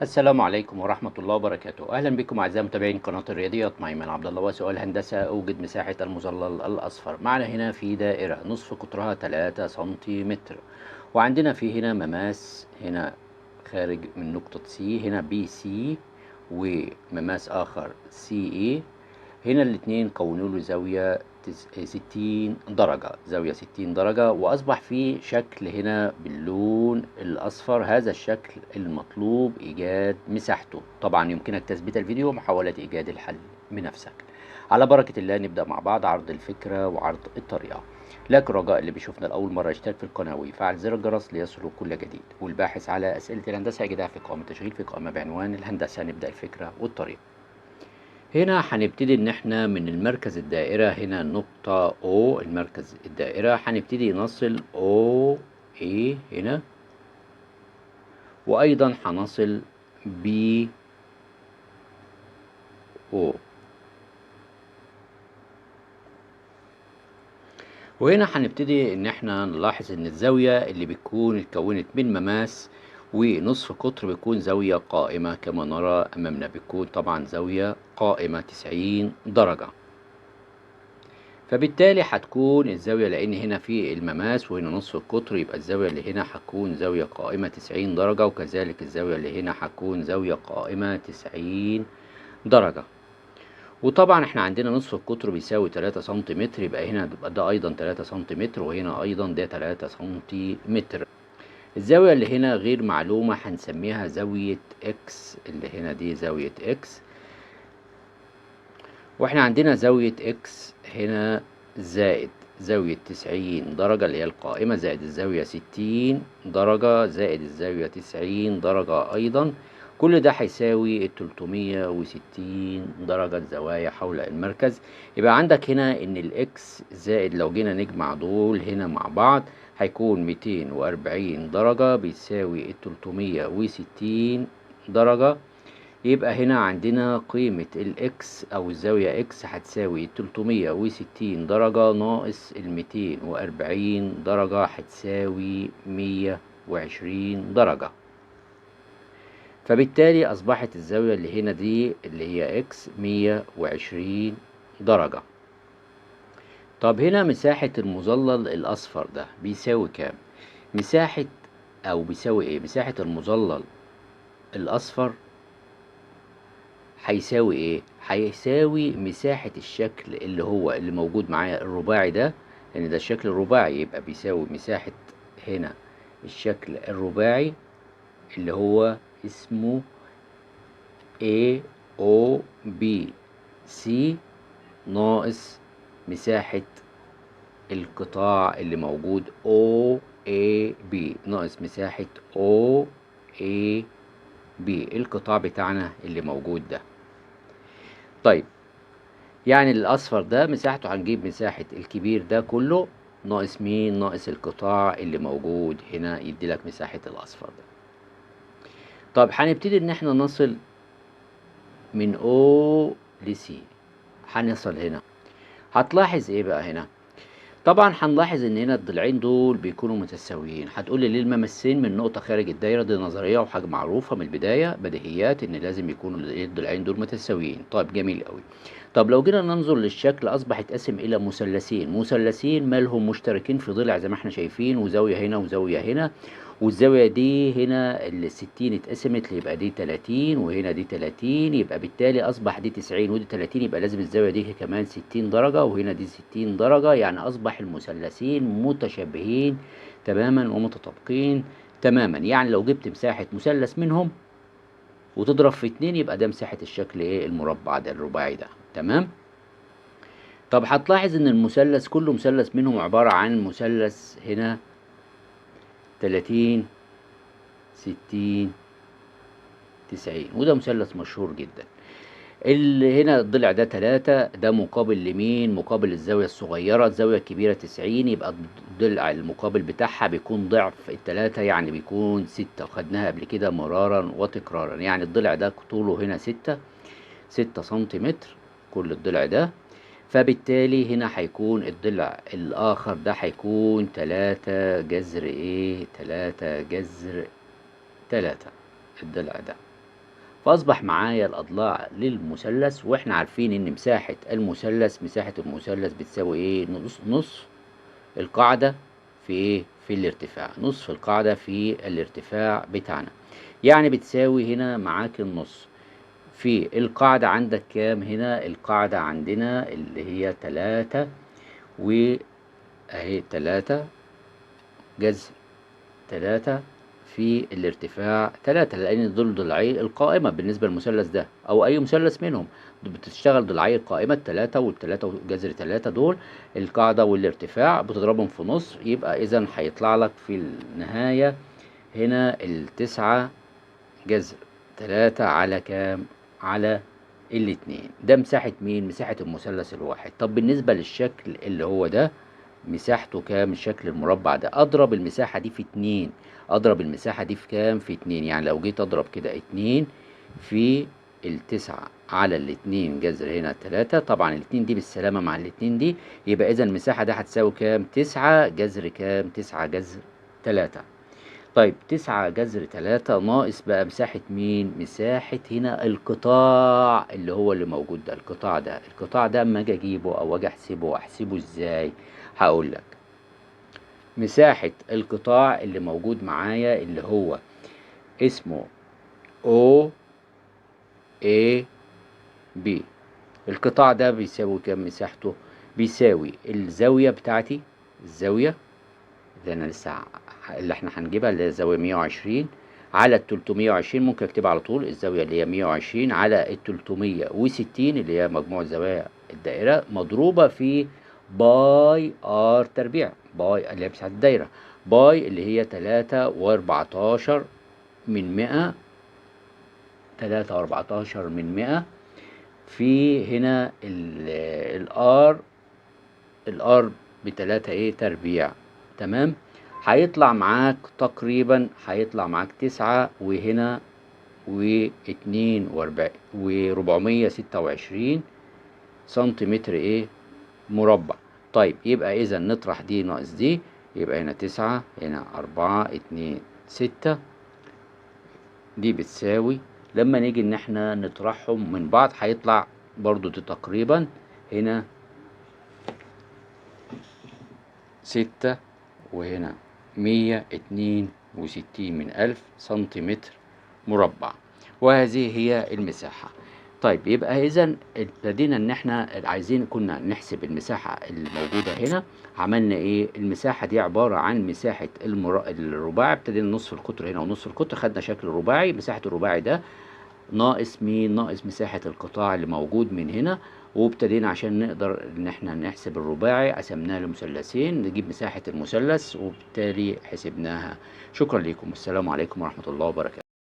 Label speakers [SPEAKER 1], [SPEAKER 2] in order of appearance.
[SPEAKER 1] السلام عليكم ورحمة الله وبركاته. أهلا بكم أعزائي متابعين قناة الرياضيات. مع أيمن عبد الله. وسؤال هندسة: أوجد مساحة المظلل الأصفر. معنا هنا في دائرة نصف قطرها 3 سنتيمتر، وعندنا في هنا مماس هنا خارج من نقطة سي، هنا بي سي، ومماس آخر سي إي. هنا الاتنين كونوا له زاوية 60 درجة، زاوية 60 درجة، وأصبح في شكل هنا باللون الأصفر. هذا الشكل المطلوب إيجاد مساحته. طبعا يمكنك تثبيت الفيديو ومحاولة إيجاد الحل بنفسك. على بركة الله نبدأ مع بعض عرض الفكرة وعرض الطريقة. لكن رجاء اللي بيشوفنا لأول مرة يشترك في القناة ويفعل زر الجرس ليصله كل جديد، والباحث على أسئلة الهندسة يجدها في قائمة التشغيل في قائمة بعنوان الهندسة. نبدأ الفكرة والطريقة. هنا هنبتدي ان احنا من المركز الدائرة، هنا نقطة O المركز الدائرة، هنبتدي نصل O A هنا، وايضا هنصل B O. وهنا هنبتدي ان احنا نلاحظ ان الزاوية اللي بتكون اتكونت من مماس ونصف قطر بتكون زاوية قائمة كما نرى امامنا، بتكون طبعا زاوية قائمة 90 درجة. فبالتالي هتكون الزاوية، لأن هنا في المماس وهنا نصف القطر، يبقى الزاوية اللي هنا هتكون زاوية قائمة 90 درجة، وكذلك الزاوية اللي هنا هتكون زاوية قائمة 90 درجة. وطبعا احنا عندنا نصف القطر بيساوي 3 سنتيمتر، يبقى هنا ده أيضا 3 سنتيمتر، وهنا أيضا ده 3 سنتيمتر. الزاوية اللي هنا غير معلومة، هنسميها زاوية إكس، اللي هنا دي زاوية إكس. واحنا عندنا زاوية اكس هنا زائد زاوية 90 درجة اللي هي القائمة، زائد الزاوية 60 درجة، زائد الزاوية 90 درجة أيضا. كل ده هيساوي 360 درجة زوايا حول المركز. يبقى عندك هنا إن الإكس زائد، لو جينا نجمع دول هنا مع بعض، هيكون 240 درجة بيساوي 360 درجة. يبقى هنا عندنا قيمة الإكس أو الزاوية إكس هتساوي 360 درجة ناقص 240 درجة هتساوي 120 درجة. فبالتالي أصبحت الزاوية اللي هنا دي اللي هي إكس 120 درجة. طب هنا مساحة المظلل الأصفر ده بيساوي كام؟ مساحة أو بيساوي إيه؟ مساحة المظلل الأصفر هيساوي ايه؟ هيساوي مساحة الشكل اللي موجود معايا الرباعي ده، لان ده الشكل الرباعي، يبقى بيساوي مساحة هنا الشكل الرباعي اللي هو اسمه A O B C ناقص مساحة القطاع اللي موجود O A B ناقص مساحة O A B، القطاع بتاعنا اللي موجود ده. طيب يعني الأصفر ده مساحته هنجيب مساحة الكبير ده كله ناقص مين؟ ناقص القطاع اللي موجود هنا، يديلك مساحة الأصفر ده. طب هنبتدي إن احنا نصل من O ل C. هنصل هنا، هتلاحظ إيه بقى هنا؟ طبعا هنلاحظ ان هنا الضلعين دول بيكونوا متساويين. هتقول لي ليه الممسين من نقطة خارج الدايرة؟ دي نظرية وحاجة معروفة من البداية، بديهيات ان لازم يكونوا الضلعين دول متساويين. طيب جميل قوي. طب لو جينا ننظر للشكل، اصبح يتقسم الى مثلثين مالهم مشتركين في ضلع زي ما احنا شايفين، وزاوية هنا وزاوية هنا، والزاوية دي هنا ال60 اتقسمت، يبقى دي 30 وهنا دي 30، يبقى بالتالي أصبح دي 90 ودي 30، يبقى لازم الزاوية دي كمان 60 درجة وهنا دي 60 درجة. يعني أصبح المثلثين متشابهين تماما ومتطابقين تماما. يعني لو جبت مساحة مثلث منهم وتضرب في 2، يبقى ده مساحة الشكل ايه؟ المربع ده الرباعي ده. تمام. طب هتلاحظ ان المثلث كل مثلث منهم عبارة عن مثلث هنا 30 60 90، وده مثلث مشهور جدا. اللي هنا الضلع ده 3، ده مقابل لمين؟ مقابل الزاوية الصغيرة. الزاوية الكبيرة 90، يبقى الضلع المقابل بتاعها بيكون ضعف ال3، يعني بيكون 6، وخدناها قبل كده مرارا وتكرارا. يعني الضلع ده طوله هنا 6 سنتيمتر كل الضلع ده. فبالتالي هنا هيكون الضلع الآخر ده هيكون 3 جذر 3 الضلع ده. فاصبح معايا الاضلاع للمثلث، واحنا عارفين ان مساحة المثلث بتساوي ايه؟ نصف القاعدة في ايه؟ في الارتفاع، نصف القاعدة في الارتفاع بتاعنا. يعني بتساوي هنا معاك النص في القاعدة. عندك كام هنا؟ القاعدة عندنا اللي هي 3، واهي 3 جذر 3 في الارتفاع 3، لأن دول ضلعي القائمة بالنسبة للمثلث ده أو أي مثلث منهم. بتشتغل ضلعي القائمة التلاتة، والتلاتة وجذر 3 دول القاعدة والارتفاع بتضربهم في نص، يبقى إذا هيطلع لك في النهاية هنا 9 جذر 3 على كام؟ على الاتنين. ده مساحة مين؟ مساحة المثلث الواحد. طب بالنسبة للشكل اللي هو ده، مساحته كام؟ الشكل المربع ده اضرب المساحة دي في 2. اضرب المساحة دي في كام؟ في 2. يعني لو جيت اضرب كده 2 في 9 على 2 جذر هنا 3، طبعا 2 دي بالسلامة مع 2 دي، يبقى اذا المساحة دي هتساوي كام؟ 9 جذر كام؟ 9 جذر 3. طيب 9 جذر 3 ناقص بقى مساحة مين؟ مساحة هنا القطاع اللي هو اللي موجود ده. القطاع ده اما اجي اجيبه او اجي احسبه ازاي؟ هقول لك مساحة القطاع اللي موجود معايا اللي هو اسمه O A B. القطاع ده بيساوي كام مساحته؟ بيساوي الزاوية بتاعتي، الزاوية اللي احنا هنجيبها اللي هي الزاوية 120 على 320. ممكن اكتبها على طول، الزاوية اللي هي 120 على 360 اللي هي مجموع زوايا الدائرة، مضروبة في باي ار تربيع، باي اللي هي مساحة الدايرة، باي اللي هي 3.14 من 100، 3.14 من 100 في هنا الار ب3 ايه تربيع. تمام. هيطلع معاك تقريبا، هيطلع معاك 9 وهنا و426 سنتيمتر ايه مربع. طيب يبقى اذا نطرح دي ناقص دي، يبقى هنا 9 هنا 4 2 6، دي بتساوي لما نيجي ان احنا نطرحهم من بعض هيطلع برضو دي تقريبا هنا 6 وهنا 162 من 1000 سنتيمتر مربع، وهذه هي المساحة. طيب يبقى إذا ابتدينا إن إحنا عايزين كنا نحسب المساحة الموجودة هنا. عملنا إيه؟ المساحة دي عبارة عن مساحة الرباعي. ابتدينا نصف القطر هنا ونصف القطر، خدنا شكل الرباعي. مساحة الرباعي ده ناقص مين؟ ناقص مساحة القطاع اللي موجود من هنا. وابتدينا عشان نقدر ان احنا نحسب الرباعي قسمناه لمثلثين نجيب مساحة المثلث، وبالتالي حسبناها. شكرا لكم، السلام عليكم ورحمة الله وبركاته.